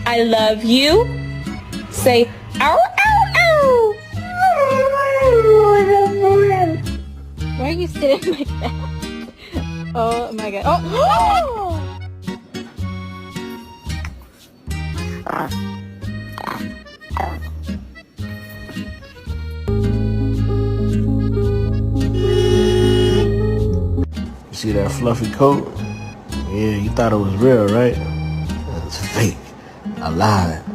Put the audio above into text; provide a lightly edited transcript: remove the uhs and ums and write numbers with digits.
I love you. Say, ow, ow, ow. Why are you sitting like that? Oh my god. Oh! You see that fluffy coat? Yeah, you thought it was real, right? It's fake. I lied.